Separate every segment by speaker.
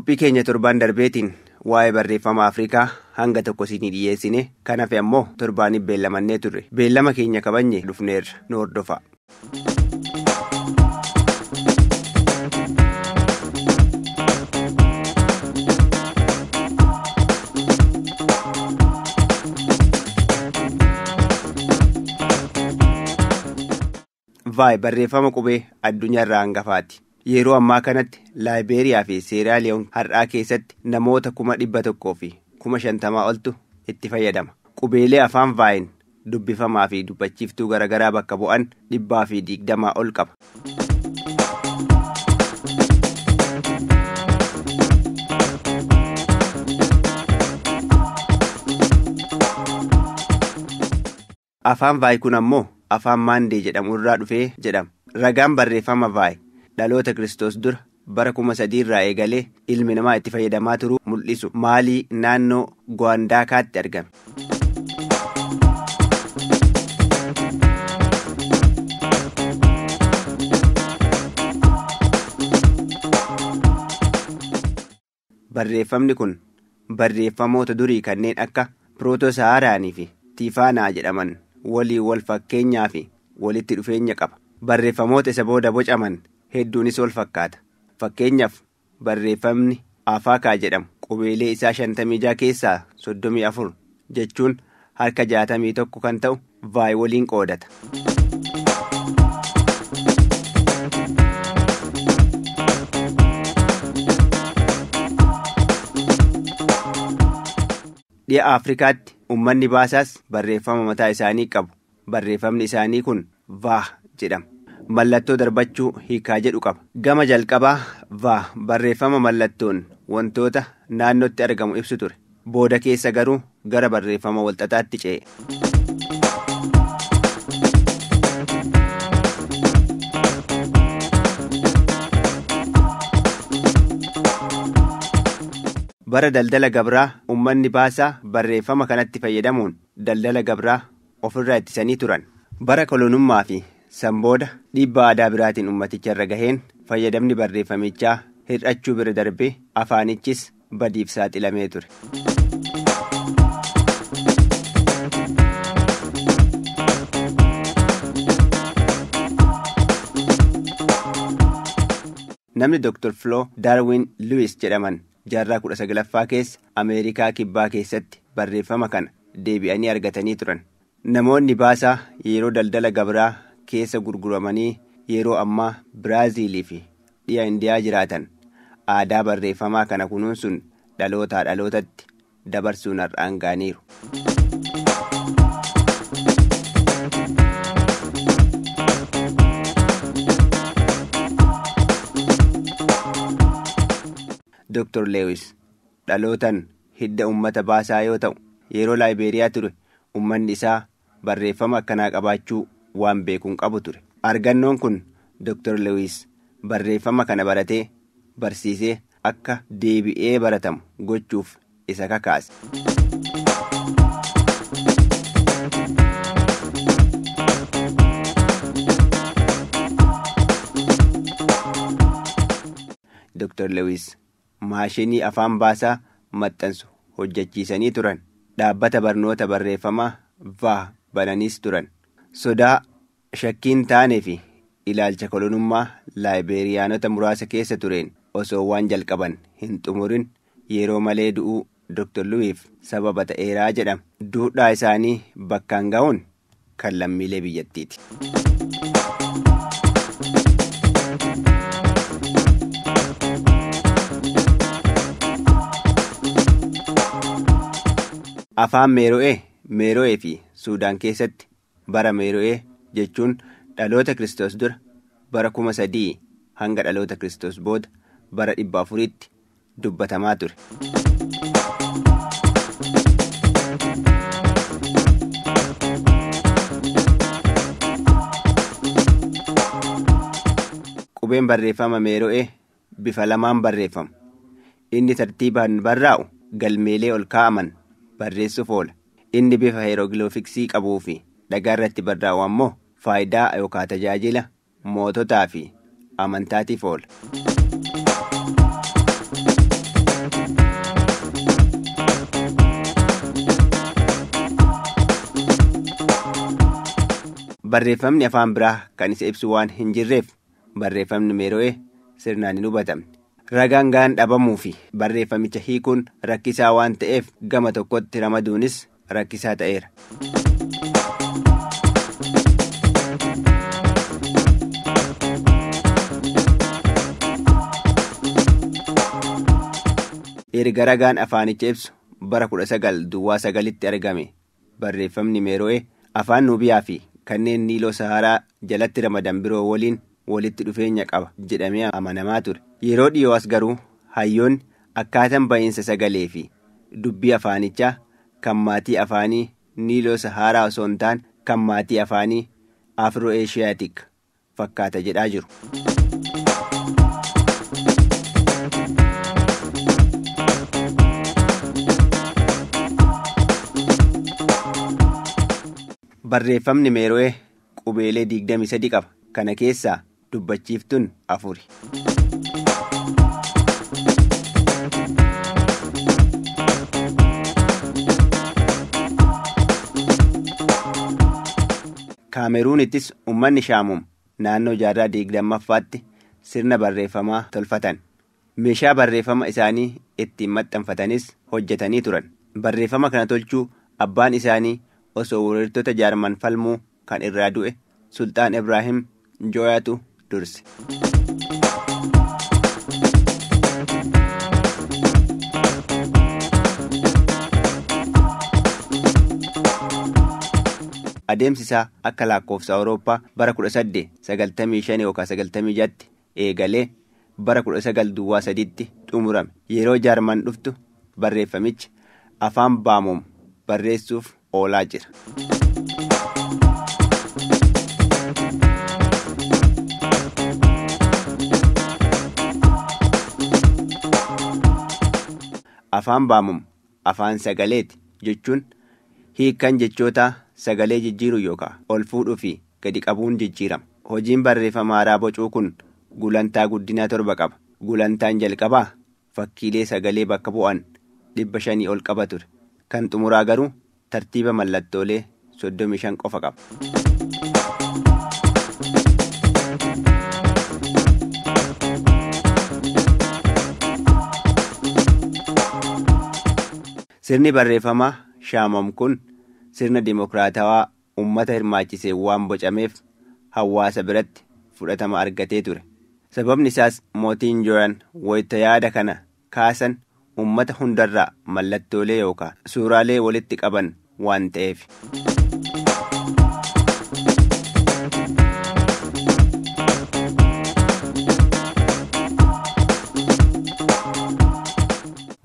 Speaker 1: Qophii keenya torban darbeetiin waa'ee barreeffama Afrikaa hanga tokko isinii dhiyeessine kan hafe ammoo torbaaniif beellamannee turre. Beellama keenya kabajne dhufneerra nu hordofaa. Vaay barreeffama qubee addunyaarraa hangafaati. Yeroo ammaa kanatti Laayibeeriyaa fi Seeraaliyoon har'aa keessatti namoota 100,000 fi 50,000 oltu itti fayyadama. Qubeelee afaan vaayin dubbifamaa fi dubbachiiftuu garaagaraa bakka bu'an 120 ol qaba. Afaan vaay kun ammoo afaan maandee jedhamu irraa dhufee jedhama. Ragaan barreeffama vaay dhaloota Kiristoos dura bara 3,000 irraa eegalee ilmi namaa itti fayyadamaa turuu mul'isu Maalii naannoo Gwaandaakaatti argame. Barreeffamni kun barreeffamoota durii kanneen akka Pirooto-Sahaaraanii fi Tiifaanaa jedhaman waliin wal fakkeenyaa fi walitti dhufeenya qaba. Barreeffamoota isa booda bocaman hedduunis wal fakkaata. Fakkeenyaaf barreeffamni Afaakaa jedhamu qubeelee isaa 56 keessaa 34 jechuun harka 61 kan ta'u vaay waliin qoodata. Dhi'a Afrikaatti uummanni baasaas barreeffama mataa isaanii qabu. Barreeffamni isaanii kun vaa jedhama. Mallattoo darbachuu hiikaa jedhu qaba. Gama jalqabaa vaa barreeffama mallattoon wantoota naannootti argamu ibsu ture. Booda keessa garuu gara barreeffama walxaxaatti ce'e. Bara daldala gabraa uummanni baasaa barreeffama kanatti fayyadamuun daldala gabraa ofirraa ittisanii turan. Bara kolonummaa fi san booda dhiibbaa aadaa biraatiin ummaticha irra gaheen fayyadamni barreeffamichaa hir'achuu bira darbee afaanichis badiif saaxilamee ture. Namni Dr. Floo Daarwin Luwis jedhaman jaarraa 19ffaa keessa Ameerikaa kibbaa keessatti barreeffama kana deebi'anii argatanii turan. Namoonni baasaa yeroo daldala gabraa keessa gurguramanii yeroo ammaa Biraaziilii fi dhi'a Indiyaa jiraatan aadaa barreeffamaa kana kunuunsuun dhalootaa dhalootatti dabarsuun har'aan gaaniiru. Dr. Lewis dhalootaan hidda uummata baasaa yoo ta'u yeroo Laayibeeriyaa ture uummanni isaa barreeffama akkanaa qabaachuu waan beekuun qabu ture. Argannoon kun Dr. Lewis barreeffama kana baratee barsiisee akka deebi'ee baratamu gochuuf isa kakaase. Dr. Lewis maashinii afaan baasaa maxxansu hojjechiisanii turan. Dhaabbata barnoota barreeffamaa vaa bananiis turan. Sodaa shakkiin taanee fi ilaalcha kolonummaa Laayibeeriyaanota muraasa keessa tureen osoo waan jalqaban hin xumurin yeroo malee du'uu Dr. Lewis sababa ta'eeraa jedhama. Duudhaa isaanii bakkaan ga'uun kan lammiilee biyyattiiti. Afaan Meero'ee fi Suudaan keessatti bara Meero'ee jechuun dhaloota Kiristoos dura bara 3,000 hanga dhaloota Kiristoos booda bara 400tti dubbatamaa ture. Qubeen barreeffama Meero'ee bifa lamaan barreeffama. Inni tartiibaan barraa'u galmeelee ol kaa'aman barreessuuf oola. Inni bifa hieroogiloofiksii qabuu fi dhagaa irratti barraa'u ammoo faayidaa yookaan tajaajila moototaa fi amantaatiif oola. Barreeffamni afaan biraa kan isa ibsu waan hin jirreef barreeffamni Meero'ee sirnaan hin hubatamne. Ragaan gahaan dhabamuu fi barreeffamicha hiikuun rakkisaa waan ta'eef gama tokkotti ramaduunis rakkisaa ta'eera. Erga ragaan afaanicha ibsu bara 1909tti argame barreeffamni Meero'ee afaan Nuubiyaa fi kanneen Niiloo Saharaa jalatti ramadan biroo waliin walitti dhufeenya qaba jedhamee amanamaa ture. Yeroo dhiyoo as garuu hayyoonni akkaataan ba'iinsa sagalee fi dubbii afaanichaa kan maatii afaanii Niiloo Saharaa osoo hin taane kan maatii afaanii Afro-Eeshiyaatik fakkaata jedhaa jiru. Barreeffamni Meero'ee qubeelee 23 qaba. Kana keessaa dubbachiiftuun 4. Kaameruunittis uummanni Shaamum naannoo jaarraa 20ffaatti sirna barreeffamaa tolfatan. Meeshaa barreeffama isaanii ittiin maxxanfatanis hojjetanii turan. Barreeffama kana tolchuu abbaan isaanii osoo weerartoota Jaarman falmuu kan irraa du'e Sultaan Ibraahim Jooyaatu durse. Adeemsi isaa akka lakkoofsa Awurooppaa bara 1895 yookaan 96tti eegalee bara 1903tti xumurame. Yeroo Jaarman dhuftu barreeffamichi afaan Baamoom barreessuuf oolaa jira. Afaan Baamoom afaan sagaleeti jechuun hiikan jechootaa sagalee jijjiiruu yookaan ol fuudhuu fi gadi qabuun jijjiirama. Hojiin barreeffama haaraa bocuu kun gulantaa guddinaa 7 qaba. Gulantaan jalqabaa fakkiilee sagalee bakka bu'an 500 ol qaba ture. Kan xumuraa garuu tartiiba mallattoolee 35 qofa qaba. Sirni barreeffamaa Shaamam kun sirna dimokiraatawaa uummata hirmaachisee waan bocameef hawaasa biratti fudhatama argatee ture. Sababni isaas mootiin Jooyaan wayita yaada kana kaasan uummata hundarraa mallattoolee yookaan suuraalee walitti qaban waan ta'eef.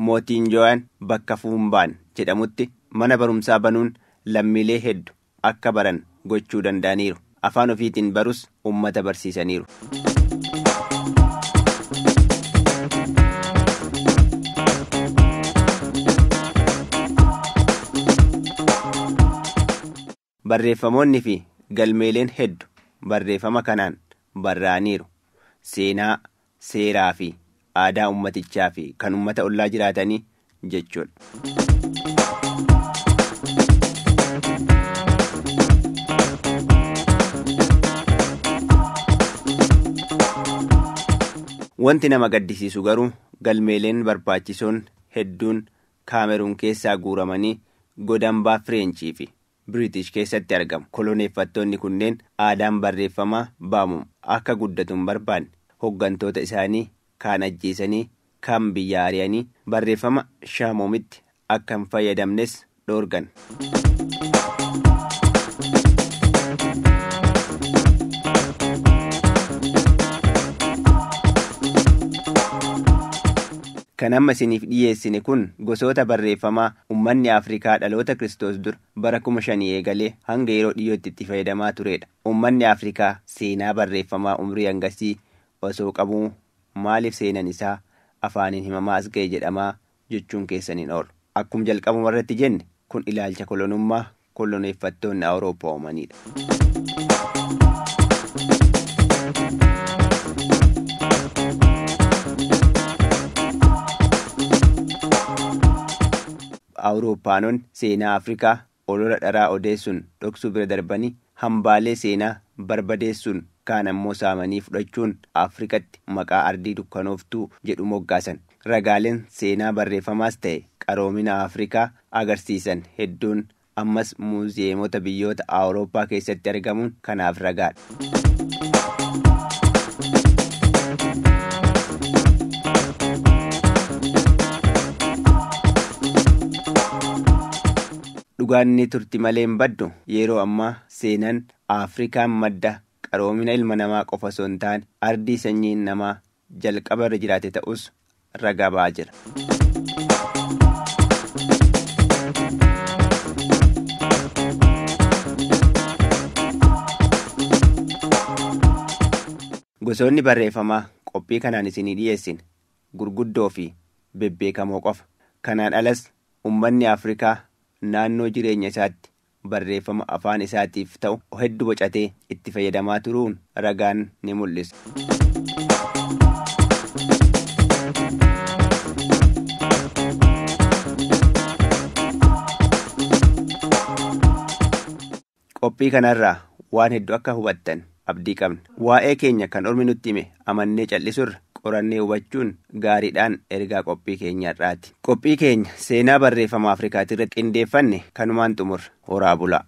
Speaker 1: Mootiin Jooyaan bakka Fuumbaan jedhamutti mana barumsaa banuun lammiilee hedduu akka baran gochuu danda'aniiru. Afaan ofiitiin barus uummata barsiisaniiru. Barreeffamoonni fi galmeeleen hedduu barreeffama kanaan barraa'aniiru. Seenaa, seeraa fi aadaa ummatichaa fi kan ummata ollaa jiraatanii jechuudha. Wanti nama gaddisiisu garuu galmeeleen barbaachisoon hedduun Kaameruun keessaa guuramanii godambaa Fireenchii fi Biriitish keessatti argamu. Koloneeffattoonni kunneen aadaan barreeffamaa Baamoom akka guddatu hin barbaanne hoggantoota isaanii kaan ajjeesanii kaan biyya ari'anii barreeffama Shaamoomitti akka hin fayyadamnes dhoorgan. Kan amma isiniif dhiyeessine kun gosoota barreeffamaa uummanni Afrikaa dhaloota Kiristoos dur bara 5000 eegalee hanga yeroo dhiyootti itti fayyadamaa turedha. Uummanni Afrikaa seenaa barreeffamaa umrii hangasii osoo qabuu maaliif seenan isaa afaaniin himamaa as ga'e jedhamaa jechuun keessaniin oolu. Akkuma jalqabuma irratti jenne kun ilaalcha kolonummaa koloneeffattoonni Awurooppaa uumanidha. Awurooppaanonni seenaa Afrikaa olola dharaa odeessuun dhoksuu bira darbanii hambaalee seenaa barbadeessuun kaan ammoo saamanii fudhachuun Afrikatti maqaa ardii dukkanooftuu jedhu moggaasan. Ragaaleen seenaa barreeffamaas ta'e qaroomina Afrikaa agarsiisan hedduun ammas muuziyeemota biyyoota Awurooppaa keessatti argamuun kanaaf ragaadha. Dhugaanni turti malee hin baddu. Yeroo ammaa seenaan Afrikaan madda qaroomina ilma namaa qofa osoo hin taane ardii sanyiin namaa jalqaba irra jiraate ta'us ragaa ba'aa jira. Gosoonni barreeffamaa qophii kanaan isinii dhiyeessine gurguddoo fi bebbeekamoo qofa. Kanaan alas uummanni Afrikaa naannoo jireenya isaatti barreeffama afaan isaatiif ta'u hedduu bocatee itti fayyadamaa turuun ragaan ni mul'isa. Qophii kanarraa waan hedduu akka hubattan abdii qabna. Waa'ee keenya kan ormi nutti hime amannee cal'isurra qorannee hubachuun gaariidhaan ergaa qophii keenyaarraati. Qophii keenya seenaa barreeffama Afrikaatii irratti qindeeffanne kanumaan xumurra. Horaa bulaa.